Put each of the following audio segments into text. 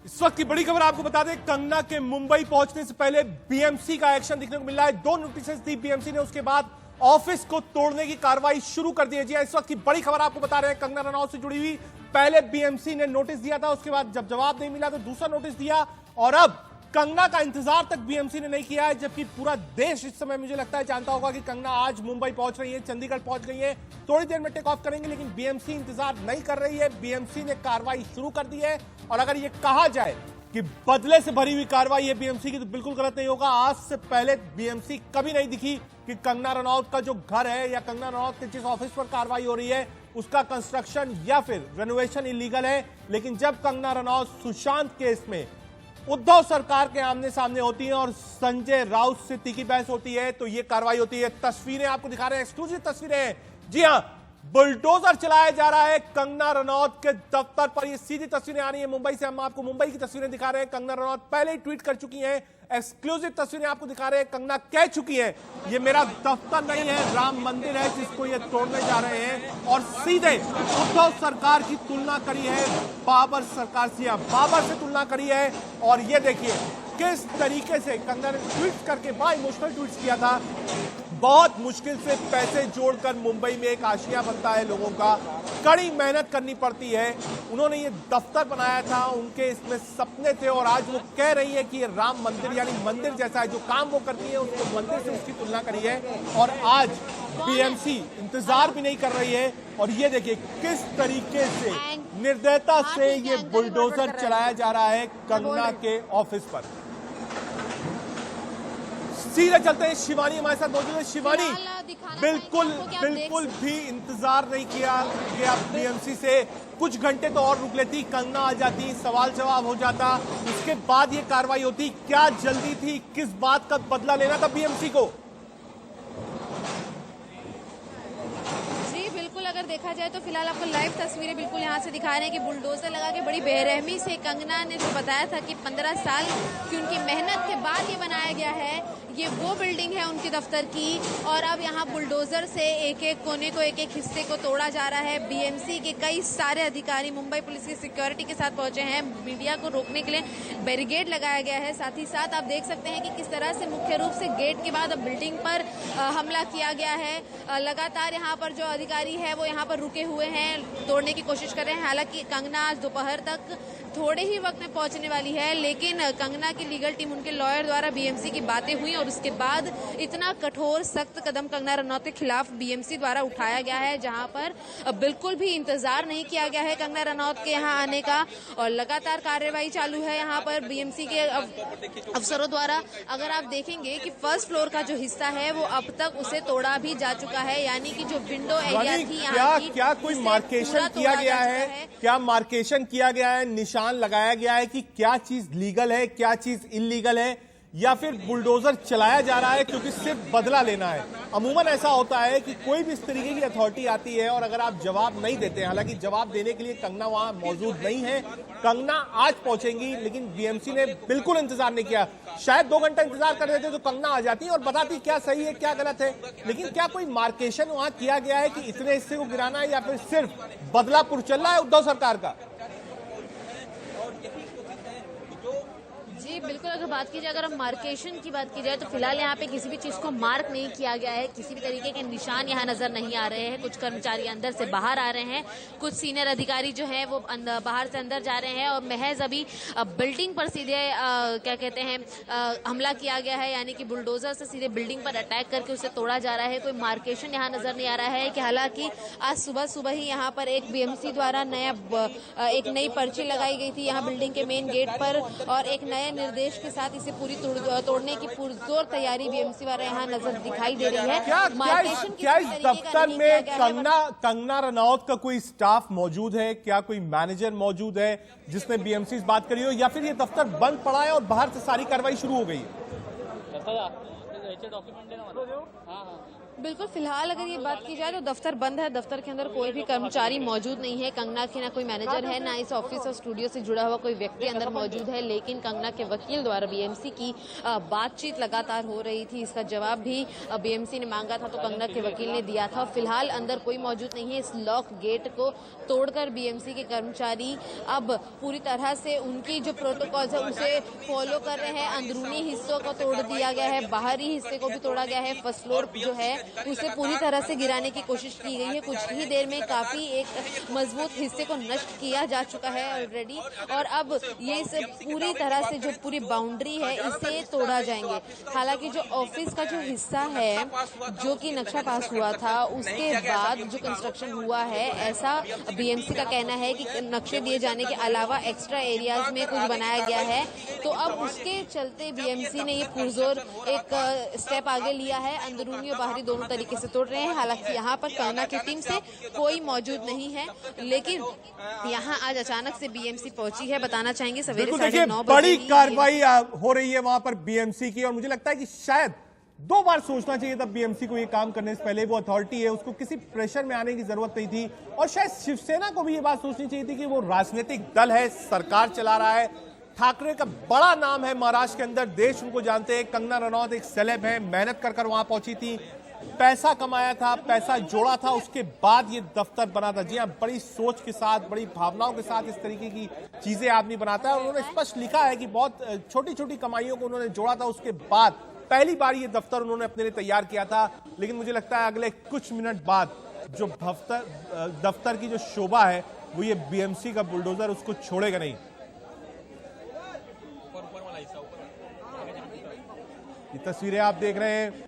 इस वक्त की बड़ी खबर आपको बता दें, कंगना के मुंबई पहुंचने से पहले बीएमसी का एक्शन दिखने को मिल रहा है। 2 नोटिस दी बीएमसी ने, उसके बाद ऑफिस को तोड़ने की कार्रवाई शुरू कर दी है। जी इस वक्त की बड़ी खबर आपको बता रहे हैं, कंगना रनौत से जुड़ी हुई। पहले बीएमसी ने नोटिस दिया था, उसके बाद जब जवाब नहीं मिला तो दूसरा नोटिस दिया, और अब कंगना का इंतजार तक बीएमसी ने नहीं किया है। जबकि पूरा देश इस समय मुझे लगता है जानता होगा कि कंगना आज मुंबई पहुंच रही है, चंडीगढ़ पहुंच गई है, थोड़ी देर में टेक ऑफ करेंगे, लेकिन बीएमसी इंतजार नहीं कर रही है। बीएमसी ने कार्रवाई शुरू कर दी है, और अगर यह कहा जाए कि बदले से भरी हुई कार्रवाई है बीएमसी की, तो बिल्कुल गलत नहीं होगा। आज से पहले बीएमसी कभी नहीं दिखी कि कंगना रनौत का जो घर है या कंगना रनौत के जिस ऑफिस पर कार्रवाई हो रही है उसका कंस्ट्रक्शन या फिर रेनोवेशन इलीगल है। लेकिन जब कंगना रनौत सुशांत केस में उद्धव सरकार के आमने सामने होती है और संजय राउत से तीखी बहस होती है, तो यह कार्रवाई होती है। तस्वीरें आपको दिखा रहे हैं, एक्सक्लूसिव तस्वीरें। जी हां, बुलडोजर चलाया जा रहा है कंगना रनौत के दफ्तर पर। ये सीधी तस्वीरें आ रही है मुंबई से, हम आपको मुंबई की तस्वीरें दिखा रहे हैं। कंगना रनौत पहले ही ट्वीट कर चुकी हैं, एक्सक्लूसिव तस्वीरें आपको दिखा रहे हैं। कंगना कह चुकी है ये मेरा दफ्तर नहीं है, राम मंदिर है जिसको ये तोड़ने जा रहे हैं, और सीधे उद्धव सरकार की तुलना करी है बाबर सरकार से, बाबर से तुलना करी है। और ये देखिए किस तरीके से कंगना ने ट्वीट करके बड़ा इमोशनल ट्वीट किया था। बहुत मुश्किल से पैसे जोड़कर मुंबई में एक आशिया बनता है लोगों का, कड़ी मेहनत करनी पड़ती है। उन्होंने ये दफ्तर बनाया था, उनके इसमें सपने थे, और आज वो कह रही है कि ये राम मंदिर यानी मंदिर जैसा है। जो काम वो करती है उसको मंदिर से उसकी तुलना करी है, और आज बीएमसी इंतजार भी नहीं कर रही है। और ये देखिए किस तरीके से निर्दयता से ये बुलडोजर चलाया जा रहा है कंगना के ऑफिस पर। सीधे चलते हैं, शिवानी हमारे साथ मौजूद है। शिवानी, बिल्कुल भी इंतजार नहीं किया गया बीएमसी से। कुछ घंटे तो और रुक लेती, कंगना आ जाती, सवाल जवाब हो जाता, उसके बाद ये कार्रवाई होती। क्या जल्दी थी, किस बात का बदला लेना था बीएमसी को? अगर देखा जाए तो फिलहाल आपको लाइव तस्वीरें बिल्कुल यहाँ से दिखा रहे हैं कि बुलडोजर लगा के बड़ी बेरहमी से कंगना ने जो बताया था कि 15 साल की उनकी मेहनत के बाद ये बनाया गया है, ये वो बिल्डिंग है उनके दफ्तर की, और अब यहाँ बुलडोजर से एक एक कोने को, एक एक हिस्से को तोड़ा जा रहा है। बीएमसी के कई सारे अधिकारी मुंबई पुलिस की सिक्योरिटी के साथ पहुंचे हैं, मीडिया को रोकने के लिए बैरिकेड लगाया गया है। साथ ही साथ आप देख सकते हैं कि किस तरह से मुख्य रूप से गेट के बाद अब बिल्डिंग पर हमला किया गया है। लगातार यहाँ पर जो अधिकारी है वो यहाँ पर रुके हुए हैं, तोड़ने की कोशिश कर रहे हैं। हालांकि कंगना आज दोपहर तक थोड़े ही वक्त में पहुंचने वाली है, लेकिन कंगना की लीगल टीम, उनके लॉयर द्वारा बीएमसी की बातें हुई, और उसके बाद इतना कठोर सख्त कदम कंगना रनौत के खिलाफ बीएमसी द्वारा उठाया गया है, जहां पर बिल्कुल भी इंतजार नहीं किया गया है कंगना रनौत के यहाँ आने का, और लगातार कार्यवाही चालू है यहाँ पर बीएमसी के अफसरों द्वारा। अगर आप देखेंगे कि फर्स्ट फ्लोर का जो हिस्सा है वो अब तक उसे तोड़ा भी जा चुका है, यानी कि जो विंडो एरिया थी यहाँ की, क्या कोई मार्केशन किया गया है? क्या मार्केशन किया गया है, निशान लगाया गया है कि क्या चीज लीगल है, क्या चीज इलीगल है, या फिर बुलडोजर चलाया जा रहा है क्योंकि सिर्फ बदला लेना है? अमूमन ऐसा होता है कि कोई भी इस तरीके की अथॉरिटी आती है और अगर आप जवाब नहीं देते, हालांकि जवाब देने के लिए कंगना वहां मौजूद नहीं है, कंगना आज पहुंचेंगी, लेकिन बीएमसी ने बिल्कुल इंतजार नहीं किया। शायद 2 घंटा इंतजार कर रहे थे तो कंगना आ जाती और बताती क्या सही है क्या गलत है। लेकिन क्या कोई मार्केशन वहां किया गया है कि इतने हिस्से को गिराना है, या फिर सिर्फ बदलापुर चल रहा है उद्धव सरकार का? जी बिल्कुल, अगर बात की जाए, अगर हम मार्केशन की बात की जाए तो फिलहाल यहाँ पे किसी भी चीज को मार्क नहीं किया गया है, किसी भी तरीके के निशान यहाँ नजर नहीं आ रहे हैं। कुछ कर्मचारी अंदर से बाहर आ रहे हैं, कुछ सीनियर अधिकारी जो हैं वो बाहर से अंदर जा रहे हैं, और महज अभी बिल्डिंग पर सीधे क्या कहते हैं हमला किया गया है, यानी कि बुलडोजर से सीधे बिल्डिंग पर अटैक करके उसे तोड़ा जा रहा है। कोई मार्केशन यहाँ नजर नहीं आ रहा है। कि हालांकि आज सुबह ही यहाँ पर एक बीएमसी द्वारा एक नई पर्ची लगाई गई थी यहाँ बिल्डिंग के मेन गेट पर, और एक नए निर्देश के साथ इसे पूरी तोड़ने की पुरजोर तैयारी बीएमसी वाले यहाँ नजर दिखाई दे रही है। क्या इस दफ्तर में कंगना रनौत का कोई स्टाफ मौजूद है? क्या कोई मैनेजर मौजूद है जिसने बीएमसी से बात करी हो, या फिर ये दफ्तर बंद पड़ा है और बाहर से सारी कार्रवाई शुरू हो गई है? बिल्कुल, फिलहाल अगर ये बात की जाए तो दफ्तर बंद है, दफ्तर के अंदर कोई भी कर्मचारी मौजूद नहीं है। कंगना की ना कोई मैनेजर है, ना इस ऑफिस और स्टूडियो से जुड़ा हुआ कोई व्यक्ति अंदर मौजूद है। लेकिन कंगना के वकील द्वारा बीएमसी की बातचीत लगातार हो रही थी, इसका जवाब भी बीएमसी ने मांगा था तो कंगना के वकील ने दिया था। फिलहाल अंदर कोई मौजूद नहीं है। इस लॉक गेट को तोड़कर बीएमसी के कर्मचारी अब पूरी तरह से उनकी जो प्रोटोकॉल्स है उसे फॉलो कर रहे हैं। अंदरूनी हिस्सों को तोड़ दिया गया है, बाहरी हिस्से को भी तोड़ा गया है। फर्स्ट फ्लोर जो है उसे पूरी तरह से गिराने की कोशिश की गई है। कुछ ही देर में काफी एक मजबूत हिस्से को नष्ट किया जा चुका है ऑलरेडी, और अब ये इस पूरी तरह से जो पूरी बाउंड्री है इसे तोड़ा जाएंगे। हालांकि जो ऑफिस का जो हिस्सा है जो कि नक्शा पास हुआ था उसके बाद जो कंस्ट्रक्शन हुआ है, ऐसा बीएमसी का कहना है कि नक्शे दिए जाने के अलावा एक्स्ट्रा एरियाज में कुछ बनाया गया है। तो अब उसके चलते बीएमसी ने ये पुरजोर एक स्टेप आगे लिया है, अंदरूनी और बाहरी दोनों तरीके से तोड़ रहे हैं। हालांकि यहाँ पर कंगना की टीम से कोई मौजूद नहीं है, लेकिन यहाँ आज अचानक से बीएमसी पहुंची है। बताना चाहेंगे सवेरे 9:30 बजे बड़ी कार्रवाई हो रही है वहां पर बीएमसी की, और मुझे लगता है कि शायद 2 बार सोचना चाहिए था बीएमसी को ये काम करने से पहले। वो अथॉरिटी है, उसको किसी प्रेशर में आने की जरूरत नहीं थी, और शायद शिवसेना को भी ये बात सोचनी चाहिए थी कि वो राजनीतिक दल है, सरकार चला रहा है। ठाकरे का बड़ा नाम है महाराष्ट्र के अंदर, देश उनको जानते हैं। कंगना रनौत एक सेलेब है, मेहनत कर वहां पहुंची थी, पैसा कमाया था, पैसा जोड़ा था, उसके बाद ये दफ्तर बना था। जी हाँ, बड़ी सोच के साथ, बड़ी भावनाओं के साथ इस तरीके की चीजें आदमी बनाता है। और उन्होंने स्पष्ट लिखा है कि बहुत छोटी छोटी कमाइयों को उन्होंने जोड़ा था, उसके बाद पहली बार ये दफ्तर उन्होंने अपने लिए तैयार किया था। लेकिन मुझे लगता है अगले कुछ मिनट बाद जो दफ्तर की जो शोभा है वो ये बीएमसी का बुलडोजर उसको छोड़ेगा नहीं। ये तस्वीरें आप देख रहे हैं,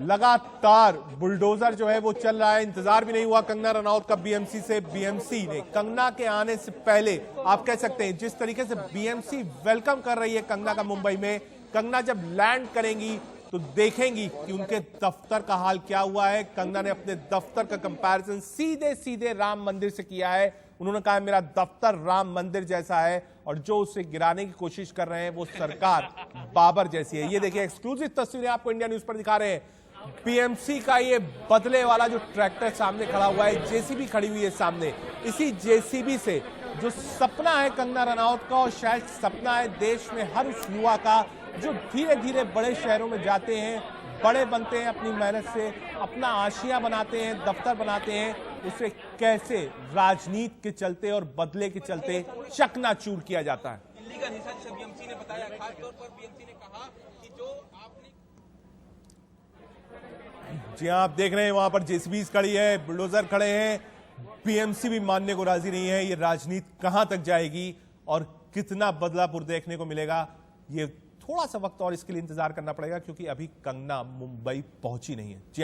लगातार बुलडोजर जो है वो चल रहा है। इंतजार भी नहीं हुआ कंगना रनौत का बीएमसी से। बीएमसी ने कंगना के आने से पहले, आप कह सकते हैं जिस तरीके से बीएमसी वेलकम कर रही है कंगना का मुंबई में, कंगना जब लैंड करेंगी तो देखेंगी कि उनके दफ्तर का हाल क्या हुआ है। कंगना ने अपने दफ्तर का कंपैरिजन सीधे सीधे राम मंदिर से किया है। उन्होंने कहा मेरा दफ्तर राम मंदिर जैसा है, और जो उसे गिराने की कोशिश कर रहे हैं वो सरकार बाबर जैसी है। ये देखिए, एक्सक्लूसिव तस्वीरें आपको इंडिया न्यूज पर दिखा रहे हैं। बीएमसी का ये बदले वाला जो ट्रैक्टर सामने खड़ा हुआ है, जेसीबी खड़ी हुई है सामने, इसी जेसीबी से जो सपना है कंगना रनौत का, और शायद सपना है देश में हर उस युवा का जो धीरे धीरे बड़े शहरों में जाते हैं, बड़े बनते हैं, अपनी मेहनत से अपना आशिया बनाते हैं, दफ्तर बनाते हैं, उसे कैसे राजनीति के चलते और बदले के चलते चकनाचूर किया जाता है। दिल्ली का निशान बीएमसी ने बताया, खासतौर पर बीएमसी ने कहा कि जो आपने, जी हाँ, आप देख रहे हैं वहां पर जेसीबीज खड़ी है, बुलडोजर खड़े हैं। बीएमसी भी मानने को राजी नहीं है। ये राजनीति कहां तक जाएगी और कितना बदलापुर देखने को मिलेगा, ये थोड़ा सा वक्त और इसके लिए इंतजार करना पड़ेगा, क्योंकि अभी कंगना मुंबई पहुंची नहीं है। जी